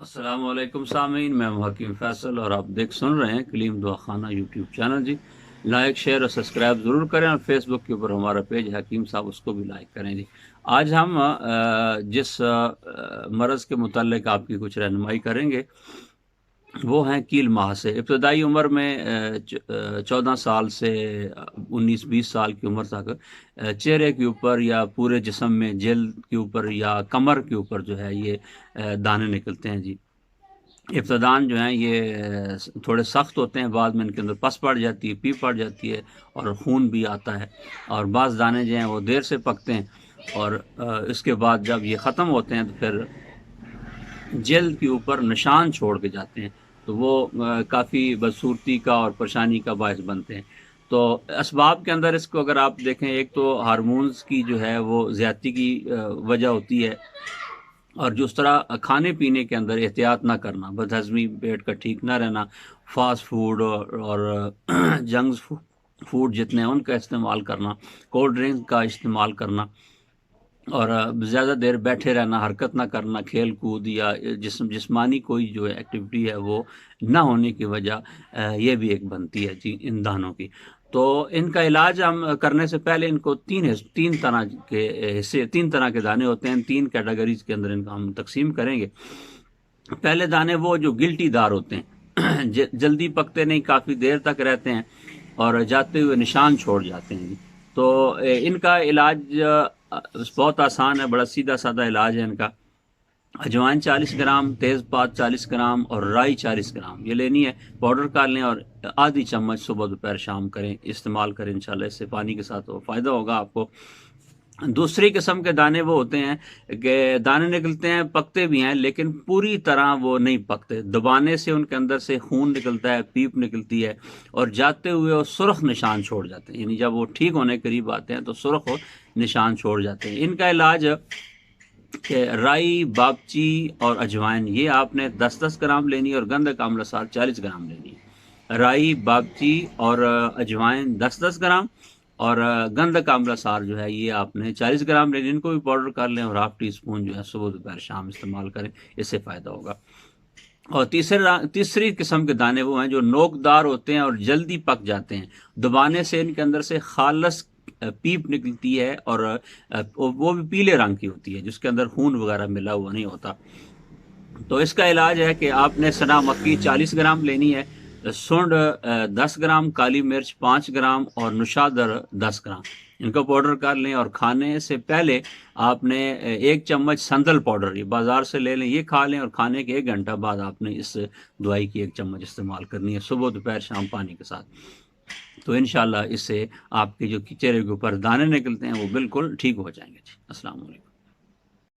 السلام علیکم سامعین، میں حکیم فیصل اور آپ سن رہے ہیں کلیم دعا خانہ یوٹیوب چینل جی۔ لائک شیئر اور سبسکرائب ضرور کریں، اور فیس بک کے اوپر ہمارا پیج حکیم صاحب، اس کو بھی لائک کریں جی۔ آج ہم جس مرض کے متعلق آپ کی کچھ رہنمائی کریں گے وہ ہیں کیل ماہ سے۔ ابتدائی عمر میں 14 سال سے 19-20 سال کی عمر تک چہرے کے اوپر یا پورے جسم میں، جلد کے اوپر یا کمر کے اوپر جو ہے یہ دانے نکلتے ہیں جی۔ ابتدان جو ہیں یہ تھوڑے سخت ہوتے ہیں، بعد میں ان کے اندر پس پڑ جاتی ہے، پی پڑ جاتی ہے، اور خون بھی آتا ہے، اور بعض دانے جو ہیں وہ دیر سے پکتے ہیں، اور اس کے بعد جب یہ ختم ہوتے ہیں تو پھر جلد کے اوپر نشان چھوڑ کے جاتے ہیں، تو وہ کافی بدصورتی کا اور پریشانی کا باعث بنتے ہیں۔ تو اسباب کے اندر اس کو اگر آپ دیکھیں، ایک تو ہارمونز کی جو ہے وہ زیادتی کی وجہ ہوتی ہے، اور جس طرح کھانے پینے کے اندر احتیاط نہ کرنا، بد ہضمی، پیٹ کا ٹھیک نہ رہنا، فاسٹ فوڈ اور جنکس فوڈ جتنے ہیں ان کا استعمال کرنا، کولڈ ڈرنک کا استعمال کرنا، اور زیادہ دیر بیٹھے رہنا، حرکت نہ کرنا، کھیل کود یا جسمانی کوئی جو ایکٹیویٹی ہے وہ نہ ہونے کی وجہ یہ بھی ایک بنتی ہے جی ان دانوں کی۔ تو ان کا علاج ہم کرنے سے پہلے ان کو تین طرح کے حصے، 3 طرح کے دانے ہوتے ہیں، 3 کیٹیگریز کے اندر ان کو ہم تقسیم کریں گے۔ پہلے دانے وہ جو گلٹی دار ہوتے ہیں، جلدی پکتے نہیں، کافی دیر تک رہتے ہیں اور جاتے ہوئے نشان چھوڑ جاتے ہیں۔ تو ان کا علاج بہت آسان ہے، بڑا سیدھا سادہ علاج ہے ان کا۔ اجوائن 40 گرام، تیز پات 40 گرام اور رائی 40 گرام یہ لینی ہے، پاؤڈر کر لیں، اور آدھی چمچ صبح دوپہر شام کریں، استعمال کریں، انشاءاللہ اس سے پانی کے ساتھ فائدہ ہوگا آپ کو۔ دوسری قسم کے دانے وہ ہوتے ہیں کہ دانے نکلتے ہیں، پکتے بھی ہیں، لیکن پوری طرح وہ نہیں پکتے، دبانے سے ان کے اندر سے خون نکلتا ہے، پیپ نکلتی ہے، اور جاتے ہوئے وہ سرخ نشان چھوڑ جاتے ہیں، یعنی جب وہ ٹھیک ہونے کے قریب آتے ہیں تو سرخ نشان چھوڑ جاتے ہیں۔ ان کا علاج کہ رائی، باپچی اور اجوائن یہ آپ نے 10-10 گرام لینی ہے، اور گندھک آملہ سار 40 گرام لینی ہے۔ رائی، باپچی اور اجوائن 10-10 گرام، اور گندھک آملہ سار جو ہے یہ آپ نے 40 گرام لینی، ان کو بھی پاؤڈر کر لیں، اور ½ ٹی اسپون جو ہے صبح دوپہر شام استعمال کریں، اس سے فائدہ ہوگا۔ اور تیسری قسم کے دانے وہ ہیں جو نوکدار ہوتے ہیں اور جلدی پک جاتے ہیں، دبانے سے ان کے اندر سے خالص پیپ نکلتی ہے، اور وہ بھی پیلے رنگ کی ہوتی ہے، جس کے اندر خون وغیرہ ملا ہوا نہیں ہوتا۔ تو اس کا علاج ہے کہ آپ نے سنا مکی 40 گرام لینی ہے، سونڈ 10 گرام، کالی مرچ 5 گرام اور نشادر 10 گرام، ان کو پاؤڈر کر لیں، اور کھانے سے پہلے آپ نے 1 چمچ سندل پاؤڈر یہ بازار سے لے لیں، یہ کھا لیں، اور کھانے کے 1 گھنٹہ بعد آپ نے اس دوائی کی 1 چمچ استعمال کرنی ہے، صبح دوپہر شام پانی کے ساتھ۔ تو انشاءاللہ اس سے آپ کے جو چہرے کے اوپر دانے نکلتے ہیں وہ بالکل ٹھیک ہو جائیں گے جی۔ السلام علیکم۔